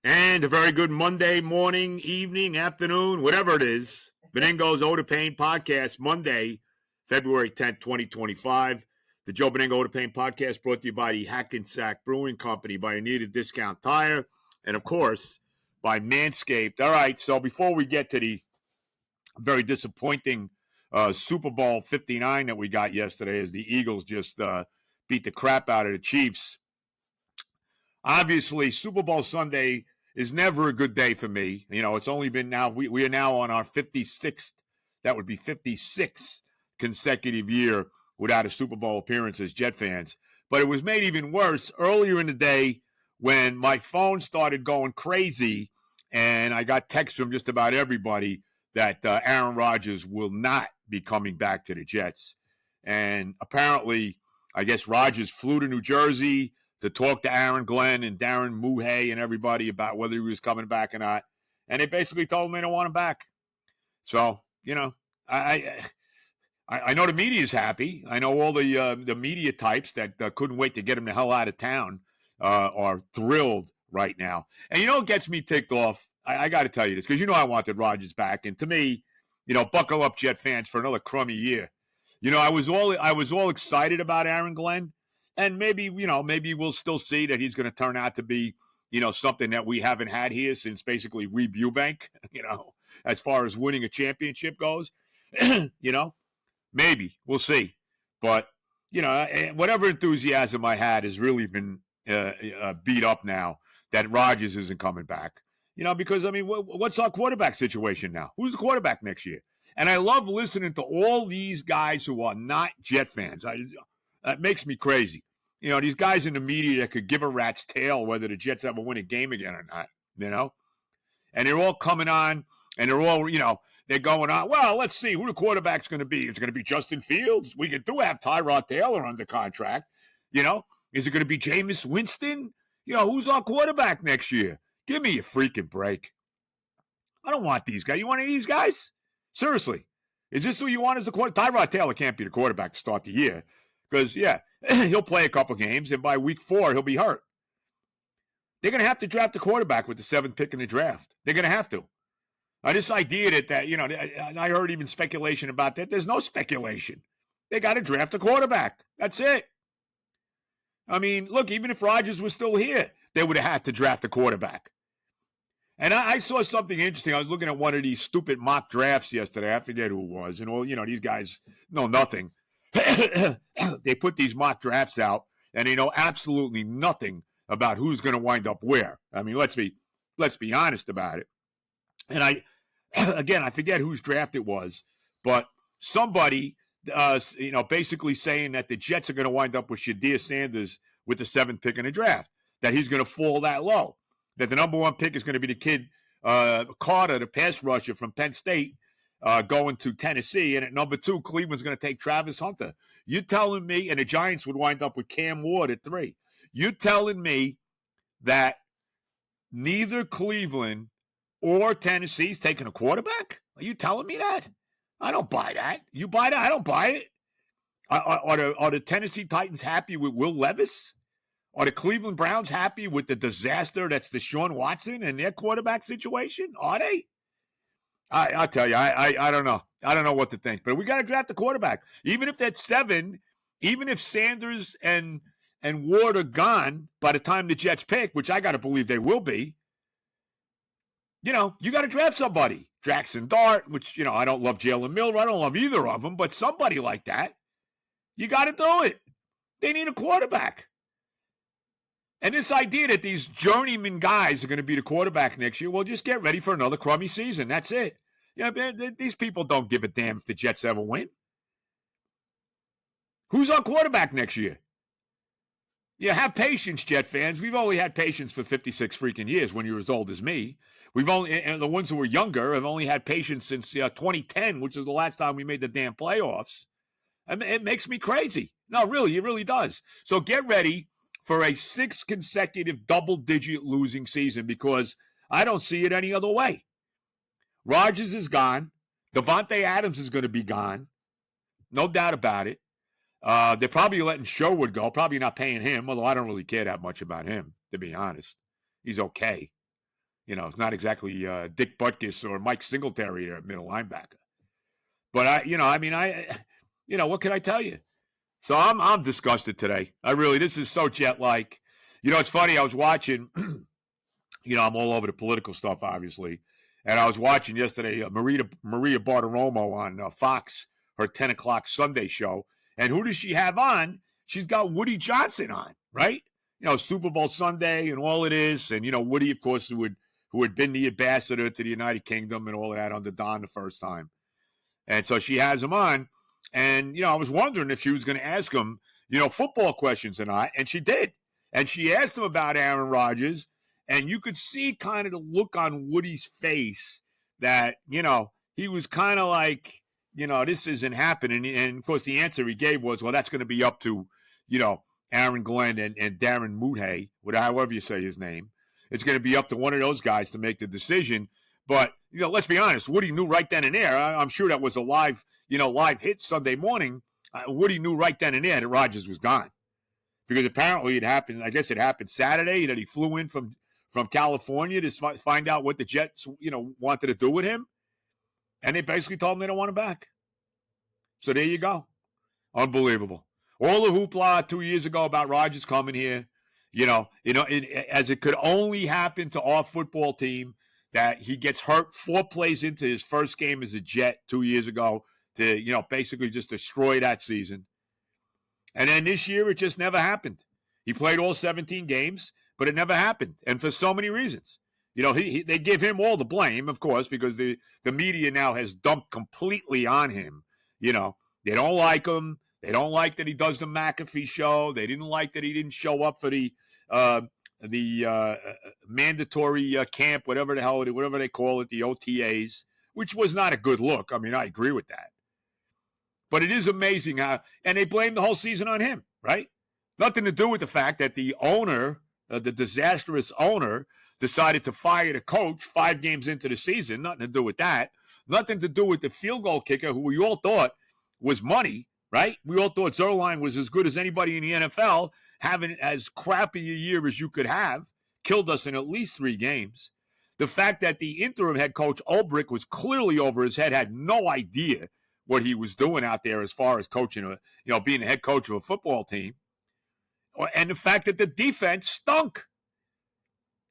And a very good Monday morning, evening, afternoon, whatever it is. Benigno's Ode to Pain podcast, Monday, February 10th, 2025. The Joe Benigno Ode to Pain podcast brought to you by the Hackensack Brewing Company, by Anita Discount Tire, and of course, by Manscaped. All right, so before we get to the very disappointing Super Bowl 59 that we got yesterday as the Eagles just beat the crap out of the Chiefs, obviously, Super Bowl Sunday is never a good day for me. You know, it's only been now, we are now on our 56th, that would be 56th consecutive year without a Super Bowl appearance as Jet fans. But it was made even worse earlier in the day when my phone started going crazy and I got texts from just about everybody that Aaron Rodgers will not be coming back to the Jets. And apparently, I guess Rodgers flew to New Jersey to talk to Aaron Glenn and Darren Muhay and everybody about whether he was coming back or not. And they basically told him they don't want him back. So, you know, I know the media is happy. I know all the media types that couldn't wait to get him the hell out of town are thrilled right now. And you know what gets me ticked off? I got to tell you this, because you know I wanted Rodgers back. And to me, you know, buckle up, Jet fans, for another crummy year. You know, I was all excited about Aaron Glenn. And maybe we'll still see that he's going to turn out to be, you know, something that we haven't had here since basically Reeb Eubank, you know, as far as winning a championship goes. You know, maybe we'll see. But, you know, whatever enthusiasm I had has really been beat up now that Rodgers isn't coming back. You know, because, I mean, what's our quarterback situation now? Who's the quarterback next year? And I love listening to all these guys who are not Jet fans. That makes me crazy. You know, these guys in the media that could give a rat's tail whether the Jets ever win a game again or not, you know? And they're all coming on, and they're all, you know, they're going on, well, let's see who the quarterback's going to be. Is it going to be Justin Fields? We do have Tyrod Taylor under contract. You know, is it going to be Jameis Winston? You know, who's our quarterback next year? Give me a freaking break. I don't want these guys. You want any of these guys? Seriously. Is this who you want as the quarterback? Tyrod Taylor can't be the quarterback to start the year. Because, yeah, he'll play a couple games, and by week 4, he'll be hurt. They're going to have to draft a quarterback with the 7th pick in the draft. They're going to have to. This idea that, you know, I heard even speculation about that. There's no speculation. They got to draft a quarterback. That's it. I mean, look, even if Rodgers was still here, they would have had to draft a quarterback. And I saw something interesting. I was looking at one of these stupid mock drafts yesterday. I forget who it was. And all, you know, these guys know nothing. They put these mock drafts out, and they know absolutely nothing about who's going to wind up where. I mean, let's be honest about it. And I forget whose draft it was, but somebody, you know, basically saying that the Jets are going to wind up with Shadir Sanders with the 7th pick in the draft, that he's going to fall that low, that the number 1 pick is going to be the kid Carter, the pass rusher from Penn State, going to Tennessee, and at number 2, Cleveland's going to take Travis Hunter. You're telling me, and the Giants would wind up with Cam Ward at 3. You're telling me that neither Cleveland or Tennessee's taking a quarterback? Are you telling me that? I don't buy that. You buy that? I don't buy it. Are the Tennessee Titans happy with Will Levis? Are the Cleveland Browns happy with the disaster that's Deshaun Watson and their quarterback situation? Are they? I'll tell you, I don't know. I don't know what to think. But we got to draft a quarterback. Even if that's 7, even if Sanders and Ward are gone by the time the Jets pick, which I got to believe they will be, you know, you got to draft somebody. Jackson Dart, which, you know, I don't love Jalen Miller. I don't love either of them. But somebody like that, you got to do it. They need a quarterback. And this idea that these journeyman guys are going to be the quarterback next year, well, just get ready for another crummy season. That's it. You know, these people don't give a damn if the Jets ever win. Who's our quarterback next year? Yeah, have patience, Jet fans. We've only had patience for 56 freaking years when you're as old as me. And the ones who were younger have only had patience since 2010, which is the last time we made the damn playoffs. And it makes me crazy. No, really, it really does. So get ready for a 6th consecutive double-digit losing season, because I don't see it any other way. Rodgers is gone. Devontae Adams is going to be gone. No doubt about it. They're probably letting Sherwood go, probably not paying him, although I don't really care that much about him, to be honest. He's okay. It's not exactly Dick Butkus or Mike Singletary at middle linebacker. But what can I tell you? So I'm disgusted today. This is so jet-like. It's funny. I was watching. I'm all over the political stuff, obviously, and I was watching yesterday Maria Bartiromo on Fox, her 10 o'clock Sunday show, and who does she have on? She's got Woody Johnson on, right? Super Bowl Sunday and all it is, and Woody, of course, who had been the ambassador to the United Kingdom and all of that under Don the first time. And so she has him on. And, I was wondering if she was going to ask him, football questions or not. And she did. And she asked him about Aaron Rodgers. And you could see kind of the look on Woody's face that, he was kind of like, this isn't happening. And, of course, the answer he gave was, well, that's going to be up to, Aaron Glenn and Darren Moonhay, however you say his name. It's going to be up to one of those guys to make the decision. But, let's be honest, Woody knew right then and there. I'm sure that was a live hit Sunday morning. Woody knew right then and there that Rodgers was gone. Because apparently it happened, I guess it happened Saturday, that he flew in from California to find out what the Jets, wanted to do with him. And they basically told him they don't want him back. So there you go. Unbelievable. All the hoopla 2 years ago about Rodgers coming here, as it could only happen to our football team, that he gets hurt 4 plays into his first game as a Jet 2 years ago to, basically just destroy that season. And then this year, it just never happened. He played all 17 games, but it never happened. And for so many reasons. They give him all the blame, of course, because the media now has dumped completely on him. They don't like him. They don't like that he does the McAfee show. They didn't like that he didn't show up for the mandatory camp, whatever they call it, the OTAs, which was not a good look. I mean, I agree with that. But it is amazing how, and they blame the whole season on him, right? Nothing to do with the fact that the owner, the disastrous owner, decided to fire the coach 5 games into the season. Nothing to do with that. Nothing to do with the field goal kicker, who we all thought was money, right? We all thought Zerline was as good as anybody in the NFL, having as crappy a year as you could have, killed us in at least 3 games. The fact that the interim head coach, Ulbrich, was clearly over his head, had no idea what he was doing out there as far as coaching, being a head coach of a football team. And the fact that the defense stunk.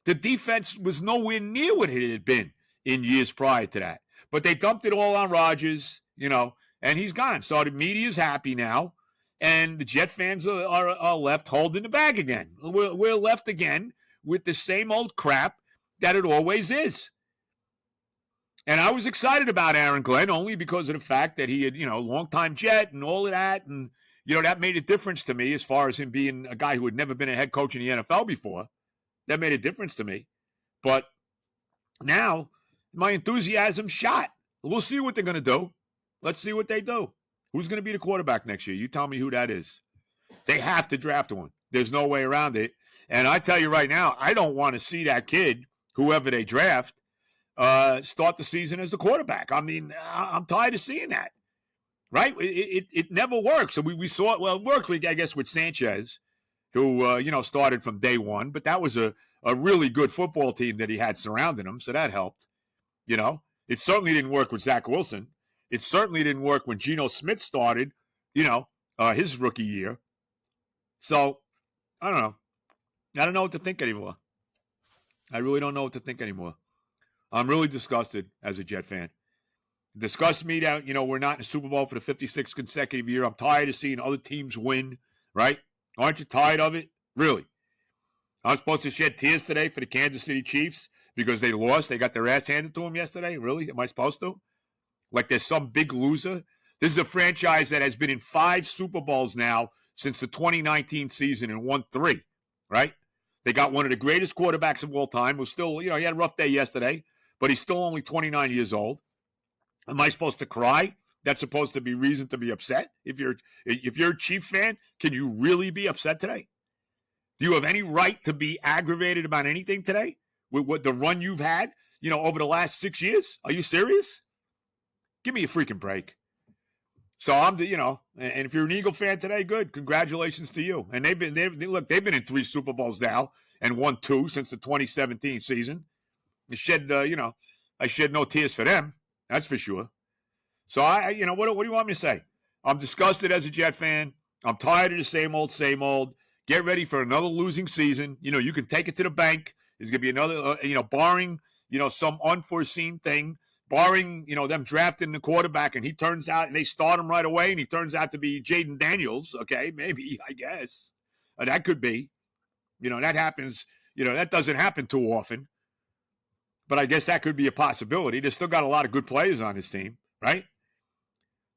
The defense was nowhere near what it had been in years prior to that. But they dumped it all on Rodgers, and he's gone. So the media's happy now, and the Jet fans are left holding the bag again. We're left again with the same old crap that it always is. And I was excited about Aaron Glenn only because of the fact that he had, longtime Jet and all of that. And, that made a difference to me as far as him being a guy who had never been a head coach in the NFL before. That made a difference to me. But now my enthusiasm shot. We'll see what they're going to do. Let's see what they do. Who's going to be the quarterback next year? You tell me who that is. They have to draft one. There's no way around it. And I tell you right now, I don't want to see that kid, whoever they draft, start the season as the quarterback. I mean, I'm tired of seeing that. Right? It never works. So we saw it. Well, it worked, I guess, with Sanchez, who, started from day one. But that was a really good football team that he had surrounding him. So that helped. It certainly didn't work with Zach Wilson. It certainly didn't work when Geno Smith started, his rookie year. So, I don't know. I don't know what to think anymore. I really don't know what to think anymore. I'm really disgusted as a Jet fan. It disgusts me that, we're not in the Super Bowl for the 56th consecutive year. I'm tired of seeing other teams win, right? Aren't you tired of it? Really? I'm supposed to shed tears today for the Kansas City Chiefs because they lost. They got their ass handed to them yesterday. Really? Am I supposed to? Like there's some big loser? This is a franchise that has been in 5 Super Bowls now since the 2019 season and won 3, right? They got one of the greatest quarterbacks of all time who's still, he had a rough day yesterday, but he's still only 29 years old. Am I supposed to cry? That's supposed to be reason to be upset? If you're a Chief fan, can you really be upset today? Do you have any right to be aggravated about anything today with what the run you've had, over the last 6 years? Are you serious? Give me a freaking break. So and if you're an Eagle fan today, good. Congratulations to you. And they've been in 3 Super Bowls now and won 2 since the 2017 season. I shed no tears for them. That's for sure. So what do you want me to say? I'm disgusted as a Jet fan. I'm tired of the same old, same old. Get ready for another losing season. You can take it to the bank. There's going to be another, barring, some unforeseen thing, barring, them drafting the quarterback and he turns out and they start him right away and he turns out to be Jaden Daniels. Okay, maybe, I guess. That could be. That happens. That doesn't happen too often. But I guess that could be a possibility. There's still got a lot of good players on this team, right?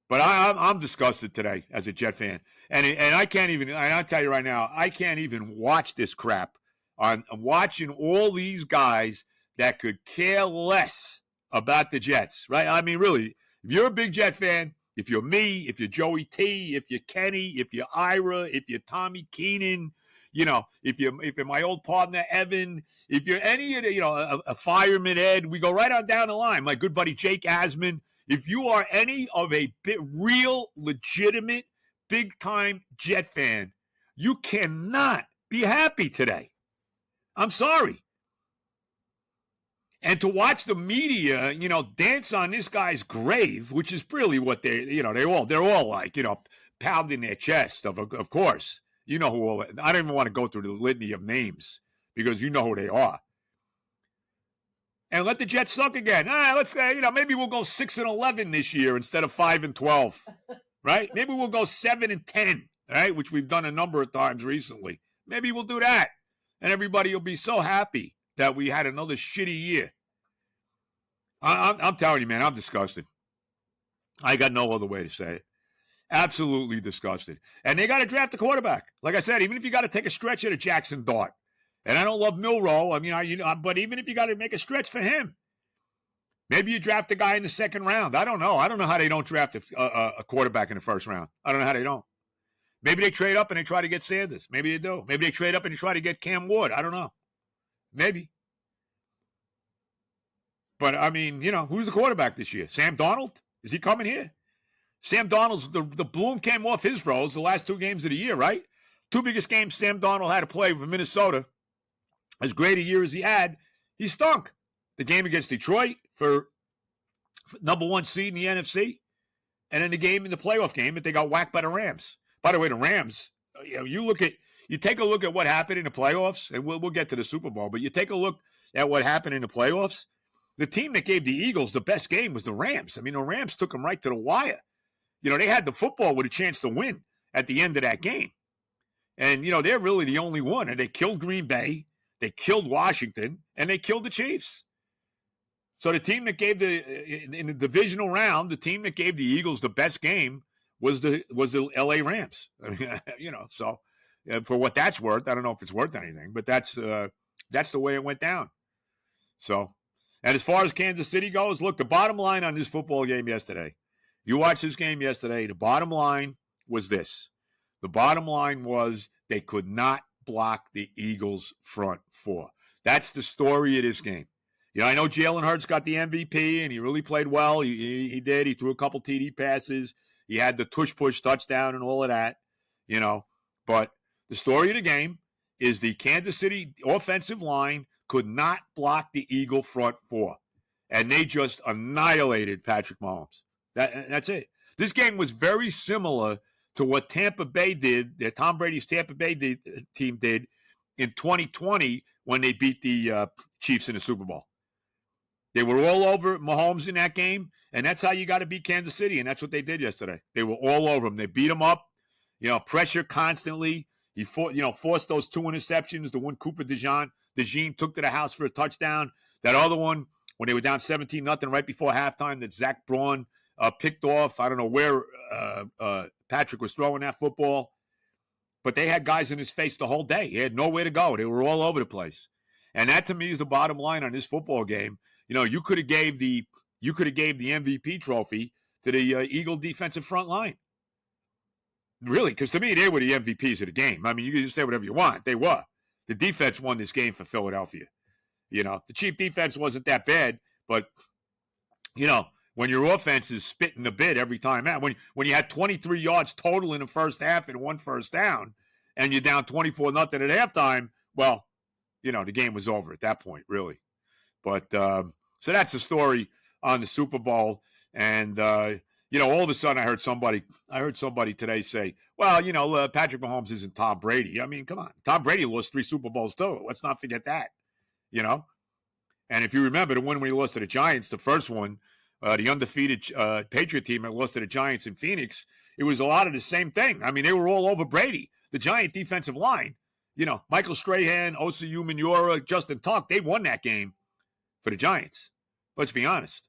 But I'm disgusted today as a Jet fan. And I can't even, and I'll tell you right now, I can't even watch this crap. I'm watching all these guys that could care less about the Jets, right? I mean, really, if you're a big Jet fan, if you're me, if you're Joey T, if you're Kenny, if you're Ira, if you're Tommy Keenan, if you're my old partner Evan, if you're any of the, a fireman Ed, we go right on down the line. My good buddy Jake Asman. If you are any of a real, legitimate, big-time Jet fan, you cannot be happy today. I'm sorry. And to watch the media, dance on this guy's grave, which is really what they're all like, pounding their chest, of course. You know who all, I don't even want to go through the litany of names because you know who they are. And let the Jets suck again. Let's maybe we'll go 6-11 this year instead of 5-12, right? Maybe we'll go 7-10, right? Which we've done a number of times recently. Maybe we'll do that, and everybody will be so happy that we had another shitty year. I'm telling you, man, I'm disgusted. I got no other way to say it. Absolutely disgusted. And they got to draft a quarterback. Like I said, even if you got to take a stretch at a Jackson Dart. And I don't love Milroe. I mean, but even if you got to make a stretch for him, maybe you draft a guy in the second round. I don't know. I don't know how they don't draft a quarterback in the first round. I don't know how they don't. Maybe they trade up and they try to get Sanders. Maybe they do. Maybe they trade up and they try to get Cam Ward. I don't know. Maybe. But, I mean, who's the quarterback this year? Sam Darnold? Is he coming here? Sam Darnold's, the bloom came off his rose the last 2 games of the year, right? 2 biggest games Sam Darnold had to play for Minnesota. As great a year as he had, he stunk. The game against Detroit for number 1 seed in the NFC, and then the game in the playoff game that they got whacked by the Rams. By the way, the Rams, you take a look at what happened in the playoffs, and we'll get to the Super Bowl, but you take a look at what happened in the playoffs. The team that gave the Eagles the best game was the Rams. I mean, the Rams took them right to the wire. They had the football with a chance to win at the end of that game. And, they're really the only one. And they killed Green Bay. They killed Washington, and they killed the Chiefs. So the team that gave in the divisional round, the team that gave the Eagles the best game was the L.A. Rams. I mean, so for what that's worth, I don't know if it's worth anything, but that's the way it went down. So, and as far as Kansas City goes, look, the bottom line on this football game yesterday, you watched this game yesterday, the bottom line was this. The bottom line was they could not block the Eagles' front 4. That's the story of this game. I know Jalen Hurts got the MVP, and he really played well. He did. He threw a couple TD passes. He had the tush-push touchdown and all of that, But the story of the game is the Kansas City offensive line could not block the Eagle front 4. And they just annihilated Patrick Mahomes. That's it. This game was very similar to what Tampa Bay did, that Tom Brady's Tampa Bay team did in 2020 when they beat the Chiefs in the Super Bowl. They were all over Mahomes in that game, and that's how you got to beat Kansas City, and that's what they did yesterday. They were all over him. They beat him up, pressure constantly. He forced those 2 interceptions. The one Cooper DeJean took to the house for a touchdown. That other one, when they were down 17-0 right before halftime, that Zach Braun picked off. I don't know where Patrick was throwing that football, but they had guys in his face the whole day. He had nowhere to go. They were all over the place. And that to me is the bottom line on this football game. You could have gave the MVP trophy to the Eagle defensive front line. Really, because to me, they were the MVPs of the game. I mean, you can just say whatever you want. They were. The defense won this game for Philadelphia. The Chief defense wasn't that bad, but, when your offense is spitting the bit every time out, when you had 23 yards total in the first half and 1 first down, and you're down 24-0 at halftime, well, the game was over at that point, really. But so that's the story on the Super Bowl. And all of a sudden I heard somebody today say, well, Patrick Mahomes isn't Tom Brady. I mean, come on. Tom Brady lost 3 Super Bowls too. Let's not forget that, And if you remember the one when he lost to the Giants, the first one, the undefeated Patriot team that lost to the Giants in Phoenix, it was a lot of the same thing. I mean, they were all over Brady. The Giant defensive line, Michael Strahan, Osa Umenyiora, Justin Tuck, they won that game for the Giants. Let's be honest.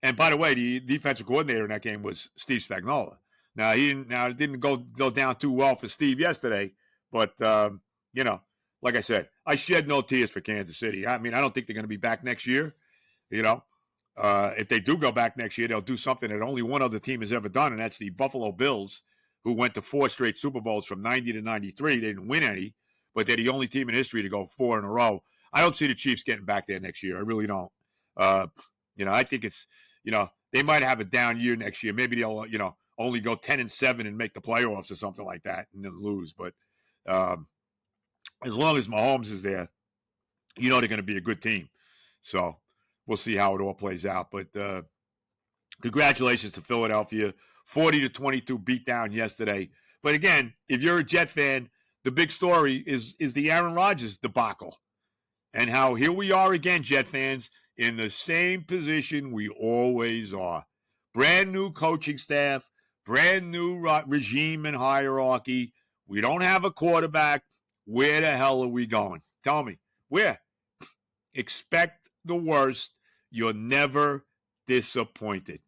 And by the way, the defensive coordinator in that game was Steve Spagnuolo. Now it didn't go down too well for Steve yesterday, but like I said, I shed no tears for Kansas City. I mean, I don't think they're going to be back next year. If they do go back next year, they'll do something that only one other team has ever done, and that's the Buffalo Bills, who went to 4 straight Super Bowls from 90 to 93. They didn't win any, but they're the only team in history to go 4 in a row. I don't see the Chiefs getting back there next year. I really don't. I think it's, they might have a down year next year. Maybe they'll, only go 10-7 and make the playoffs or something like that and then lose. But as long as Mahomes is there, they're going to be a good team. So we'll see how it all plays out. But congratulations to Philadelphia. 40-22 beatdown yesterday. But again, if you're a Jet fan, the big story is the Aaron Rodgers debacle. And how here we are again, Jet fans, in the same position we always are. Brand new coaching staff, brand new regime and hierarchy. We don't have a quarterback. Where the hell are we going? Tell me, where? Expect the worst. You're never disappointed.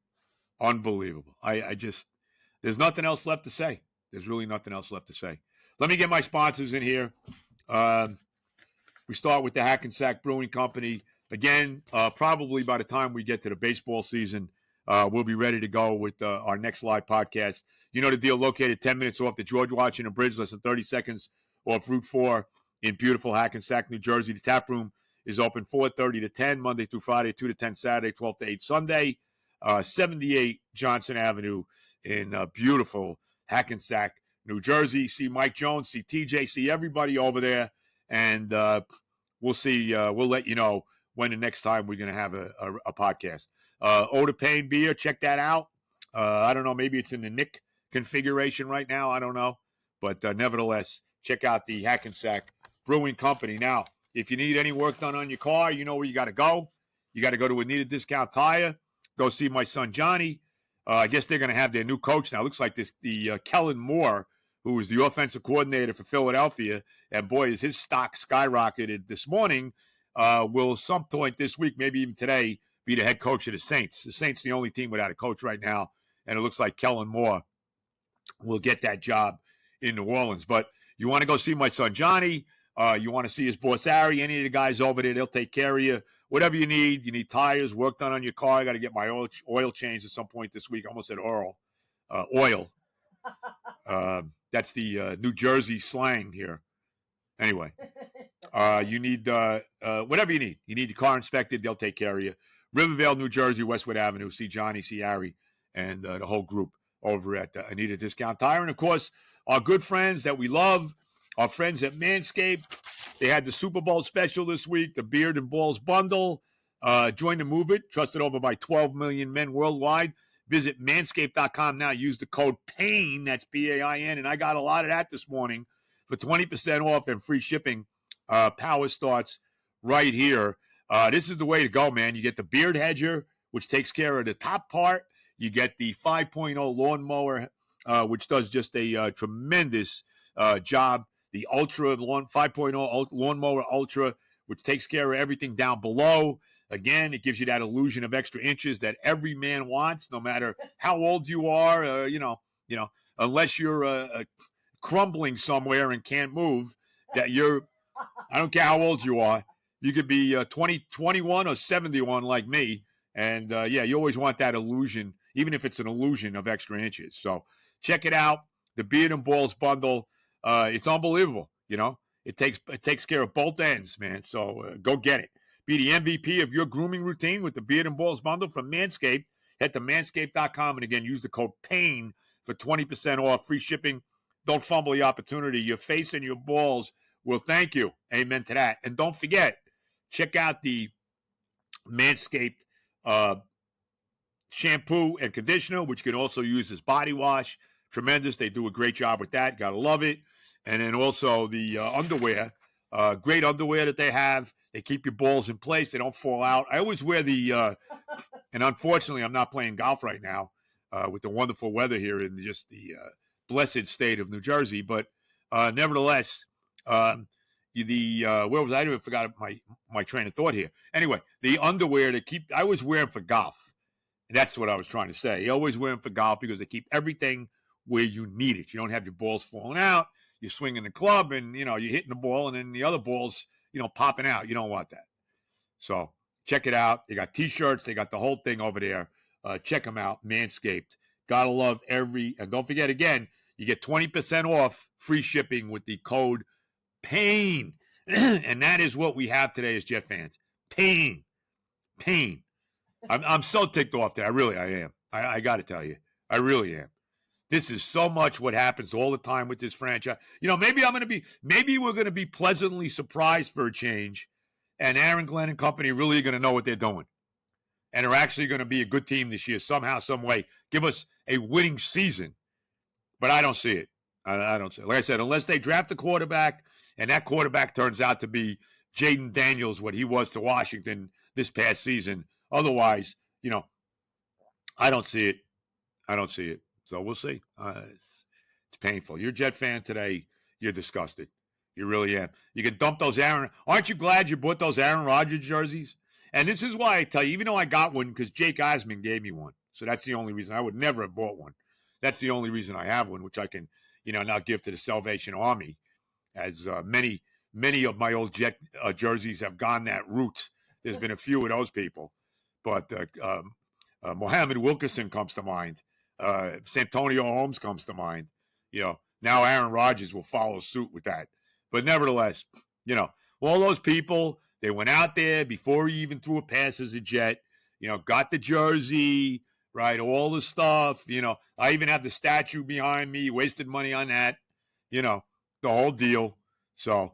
Unbelievable. There's nothing else left to say. There's really nothing else left to say. Let me get my sponsors in here. We start with the Hackensack Brewing Company. Again, probably by the time we get to the baseball season, we'll be ready to go with our next live podcast. You know the deal, located 10 minutes off the George Washington Bridge, less than 30 seconds off Route 4 in beautiful Hackensack, New Jersey. The tap room is open 4:30 to 10, Monday through Friday, 2 to 10 Saturday, 12 to 8 Sunday. 78 Johnson Avenue in beautiful Hackensack, New Jersey. See Mike Jones, see TJ, see everybody over there. And we'll see. We'll let you know when the next time we're going to have a podcast. Oda Payne beer, check that out. I don't know. Maybe it's in the Nick configuration right now. I don't know. But nevertheless, check out the Hackensack Brewing Company. Now, if you need any work done on your car, you know where you got to go. You got to go to Anita Discount Tire. Go see my son, Johnny. I guess they're going to have their new coach now. It looks like the Kellen Moore, who was the offensive coordinator for Philadelphia, and boy, is his stock skyrocketed this morning, will some point this week, maybe even today, be the head coach of the Saints. The Saints are the only team without a coach right now, and it looks like Kellen Moore will get that job in New Orleans. But you want to go see my son, Johnny. You want to see his boss, Ari, any of the guys over there, they'll take care of you. Whatever you need tires, work done on your car. I got to get my oil changed at some point this week. I almost said oil. That's the New Jersey slang here. Anyway, you need whatever you need. You need your car inspected, they'll take care of you. Rivervale, New Jersey, Westwood Avenue. See Johnny, see Ari, and the whole group over at Anita Discount Tire. And, of course, our good friends that we love, our friends at Manscaped. They had the Super Bowl special this week, the Beard and Balls Bundle. Join the movement, trusted over by 12 million men worldwide. Visit manscaped.com now. Use the code PAIN, that's PAIN, and I got a lot of that this morning for 20% off and free shipping. Power starts right here. This is the way to go, man. You get the Beard Hedger, which takes care of the top part. You get the 5.0 lawnmower, which does just a tremendous job. The Ultra 5.0 Lawnmower Ultra, which takes care of everything down below. Again, it gives you that illusion of extra inches that every man wants, no matter how old you are. Unless you're crumbling somewhere and can't move, I don't care how old you are. You could be 20, 21, or 71 like me. And, you always want that illusion, even if it's an illusion of extra inches. So check it out, the Beard and Balls Bundle. It's unbelievable, It takes care of both ends, man. So go get it. Be the MVP of your grooming routine with the Beard and Balls Bundle from Manscaped. Head to manscaped.com and, again, use the code PAIN for 20% off, free shipping. Don't fumble the opportunity. Your face and your balls will thank you. Amen to that. And don't forget, check out the Manscaped uh, shampoo and conditioner, which you can also use as body wash. Tremendous. They do a great job with that. Gotta love it. And then also the underwear, great underwear that they have. They keep your balls in place. They don't fall out. I always wear and unfortunately, I'm not playing golf right now with the wonderful weather here in just the blessed state of New Jersey. But nevertheless, where was I? I forgot my train of thought here. Anyway, the underwear I always wear them for golf. And that's what I was trying to say. You always wear them for golf because they keep everything where you need it. You don't have your balls falling out. You're swinging the club and, you're hitting the ball and then the other ball's, popping out. You don't want that. So check it out. They got T-shirts. They got the whole thing over there. Check them out. Manscaped. Gotta love and don't forget again, you get 20% off free shipping with the code PAIN. And that is what we have today as Jet fans. Pain. I'm so ticked off there. I am. I got to tell you, I really am. This is so much what happens all the time with this franchise. Maybe we're going to be pleasantly surprised for a change, and Aaron Glenn and company really are going to know what they're doing, and are actually going to be a good team this year somehow, some way. Give us a winning season, but I don't see it. I don't see it. Like I said, unless they draft a quarterback, and that quarterback turns out to be Jaden Daniels, what he was to Washington this past season. Otherwise, I don't see it. So we'll see. It's painful. You're a Jet fan today. You're disgusted. You really am. You can dump those Aren't you glad you bought those Aaron Rodgers jerseys? And this is why I tell you, even though I got one because Jake Osmond gave me one. So that's the only reason. I would never have bought one. That's the only reason I have one, which I can, now give to the Salvation Army, as many of my old Jet jerseys have gone that route. There's been a few of those people. But Mohammed Wilkerson comes to mind. Santonio Holmes comes to mind. Now Aaron Rodgers will follow suit with that. But nevertheless, all those people, they went out there before he even threw a pass as a Jet, got the jersey, right, all the stuff. I even have the statue behind me, wasted money on that, the whole deal. So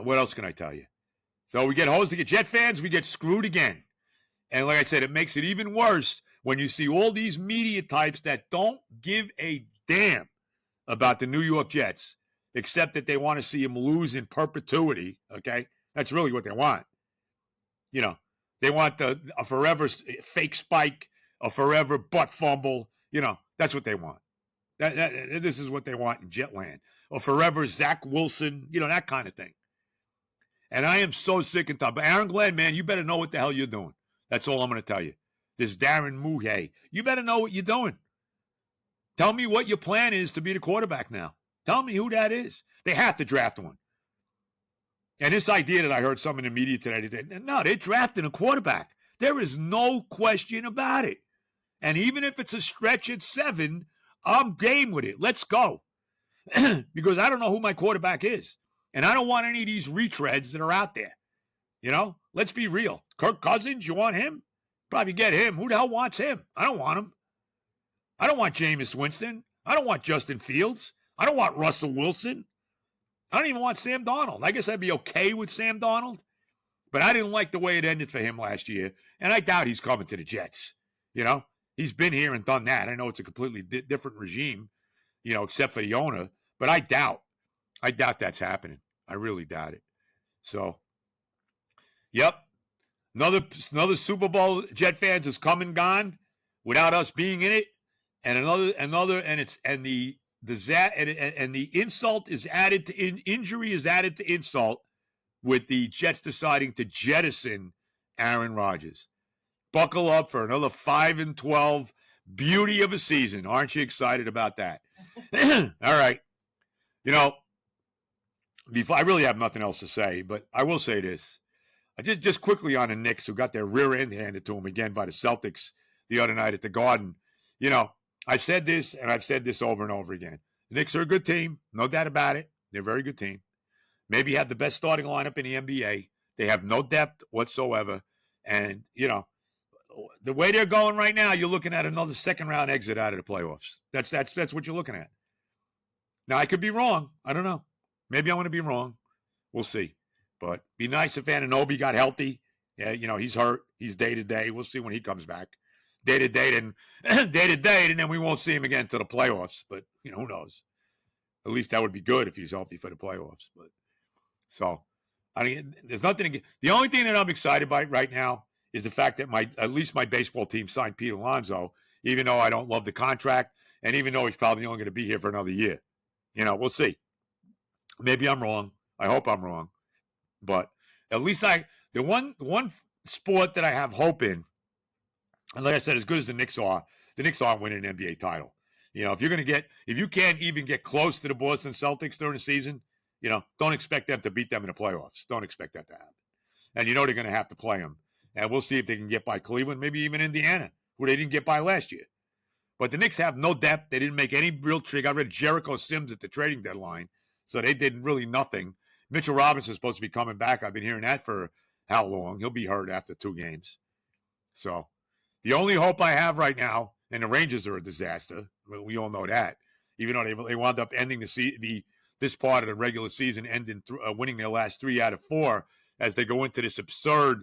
what else can I tell you? So we get hosed. Jet fans, we get screwed again. And like I said, it makes it even worse when you see all these media types that don't give a damn about the New York Jets, except that they want to see them lose in perpetuity, okay? That's really what they want. They want a forever fake spike, a forever butt fumble. That's what they want. This is what they want in Jetland. A forever Zach Wilson, that kind of thing. And I am so sick and tired. But Aaron Glenn, man, you better know what the hell you're doing. That's all I'm going to tell you. This Darren Muhay, you better know what you're doing. Tell me what your plan is to be the quarterback now. Tell me who that is. They have to draft one. And this idea that I heard some in the media today, they're drafting a quarterback. There is no question about it. And even if it's a stretch at 7, I'm game with it. Let's go. Because I don't know who my quarterback is. And I don't want any of these retreads that are out there. Let's be real. Kirk Cousins, you want him? Probably get him. Who the hell wants him? I don't want him. I don't want Jameis Winston. I don't want Justin Fields. I don't want Russell Wilson. I don't even want Sam Darnold. I guess I'd be okay with Sam Darnold. But I didn't like the way it ended for him last year. And I doubt he's coming to the Jets. He's been here and done that. I know it's a completely different regime, except for the owner. But I doubt that's happening. I really doubt it. So, yep. Another Super Bowl, Jet fans, has come and gone without us being in it. And the insult is added to injury is added to insult with the Jets deciding to jettison Aaron Rodgers. Buckle up for another 5-12 beauty of a season. Aren't you excited about that? All right. Before I really have nothing else to say, but I will say this. Just quickly on the Knicks, who got their rear end handed to them again by the Celtics the other night at the Garden. I've said this, and I've said this over and over again. The Knicks are a good team. No doubt about it. They're a very good team. Maybe have the best starting lineup in the NBA. They have no depth whatsoever. And, the way they're going right now, you're looking at another second-round exit out of the playoffs. That's what you're looking at. Now, I could be wrong. I don't know. Maybe I'm going to be wrong. We'll see. But be nice if Anunoby got healthy Yeah, he's hurt. He's day to day. We'll see when he comes back. Day to day, and day to day, and then we won't see him again to the playoffs. But who knows? At least that would be good if he's healthy for the playoffs. But so, I mean, there's nothing. The only thing that I'm excited by right now is the fact that at least my baseball team signed Pete Alonso, even though I don't love the contract, and even though he's probably only going to be here for another year. We'll see. Maybe I'm wrong. I hope I'm wrong. But at least the one sport that I have hope in, and like I said, as good as the Knicks aren't winning an NBA title. If you can't even get close to the Boston Celtics during the season, don't expect them to beat them in the playoffs. Don't expect that to happen. And they're going to have to play them. And we'll see if they can get by Cleveland, maybe even Indiana, who they didn't get by last year. But the Knicks have no depth. They didn't make any real trade. I read Jericho Sims at the trading deadline, so they did really nothing. Mitchell Robinson's supposed to be coming back. I've been hearing that for how long? He'll be hurt after 2 games. So the only hope I have right now, and the Rangers are a disaster. We all know that. Even though they wound up ending this part of the regular season, winning their last 3 out of 4 as they go into this absurd,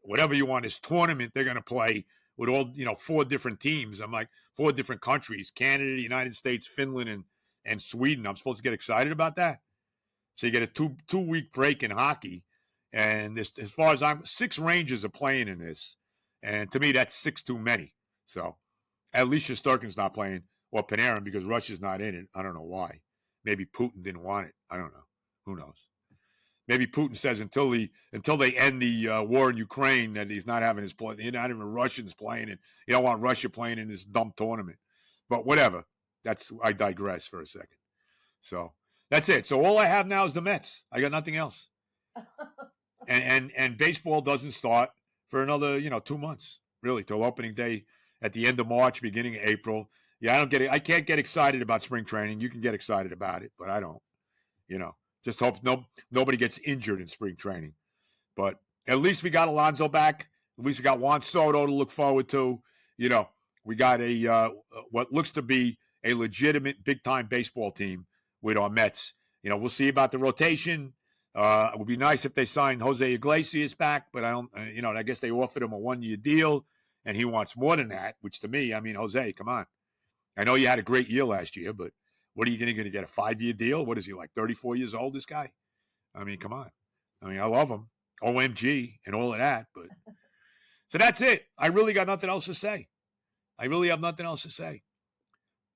whatever you want, this tournament they're going to play with all 4 different teams. I'm like 4 different countries: Canada, the United States, Finland, and Sweden. I'm supposed to get excited about that. So you get a 2-week break in hockey, and as far as 6 Rangers are playing in this, and to me that's 6 too many. So at least Shesterkin's not playing, or Panarin, because Russia's not in it. I don't know why. Maybe Putin didn't want it. I don't know. Who knows? Maybe Putin says until they end the war in Ukraine that he's not having his play. You're not even Russians playing, and you don't want Russia playing in this dumb tournament. But whatever. I digress for a second. So that's it. So all I have now is the Mets. I got nothing else. And baseball doesn't start for another 2 months, really, till opening day at the end of March, beginning of April. Yeah, I can't get excited about spring training. You can get excited about it, but I don't. Just hope nobody gets injured in spring training. But at least we got Alonso back. At least we got Juan Soto to look forward to. We got what looks to be a legitimate big-time baseball team with our Mets. We'll see about the rotation. It would be nice if they signed Jose Iglesias back, but I don't. I guess they offered him a 1-year deal, and he wants more than that. Which to me, Jose, come on. I know you had a great year last year, but what are you going to get, a 5-year deal? What is he, like 34 years old, this guy? Come on. I love him. OMG and all of that. But so that's it. I really got nothing else to say. I really have nothing else to say.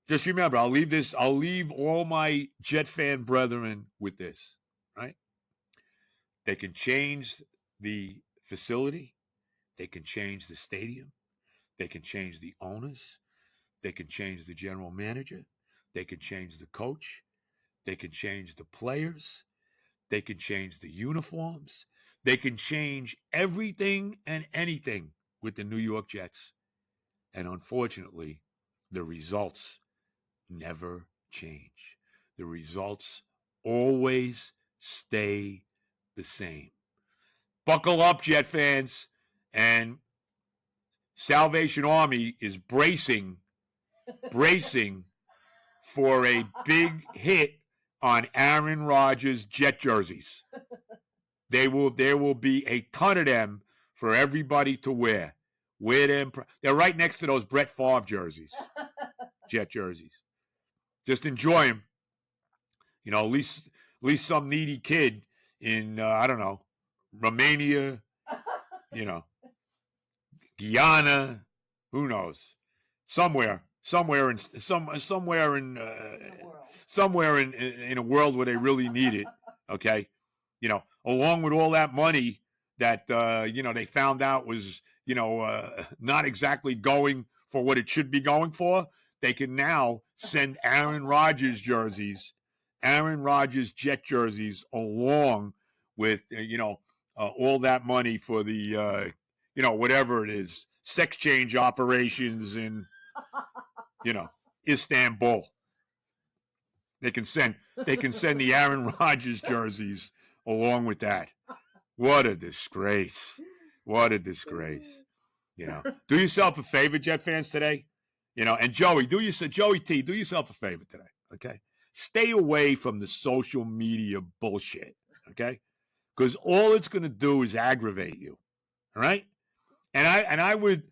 Just remember, I'll leave all my Jet fan brethren with this, right? They can change the facility. They can change the stadium. They can change the owners. They can change the general manager. They can change the coach. They can change the players. They can change the uniforms. They can change everything and anything with the New York Jets. And unfortunately, the results never change. The results always stay the same. Buckle up, Jet fans. And Salvation Army is bracing for a big hit on Aaron Rodgers Jet jerseys. There will be a ton of them for everybody to wear. Wear them. They're right next to those Brett Favre jerseys, Jet jerseys. Just enjoy them. At least some needy kid in I don't know, Romania, Guyana, who knows, somewhere in a world where they really need it. Okay, along with all that money that they found out was not exactly going for what it should be going for. They can now send Aaron Rodgers Jet jerseys, along with all that money for the whatever it is, sex change operations in Istanbul. They can send the Aaron Rodgers jerseys along with that. What a disgrace. What a disgrace. Do yourself a favor, Jet fans, today. And Joey T, do yourself a favor today. Okay. Stay away from the social media bullshit. Okay. because all it's going to do is aggravate you. All right. And I would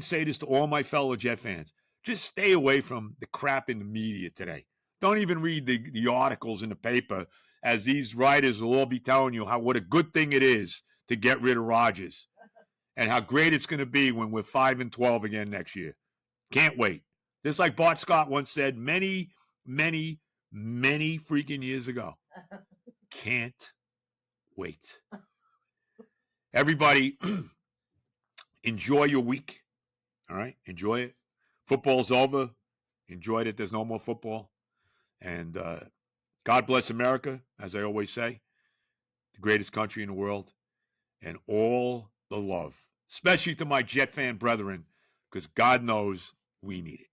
say this to all my fellow Jet fans. Just stay away from the crap in the media today. Don't even read the articles in the paper, as these writers will all be telling you what a good thing it is to get rid of Rodgers and how great it's going to be when we're 5-12 again next year. Can't wait. Just like Bart Scott once said many, many, many freaking years ago. Can't wait. Everybody, enjoy your week. All right? Enjoy it. Football's over. Enjoy it. There's no more football. And God bless America, as I always say, the greatest country in the world, and all the love, especially to my Jet fan brethren, because God knows we need it.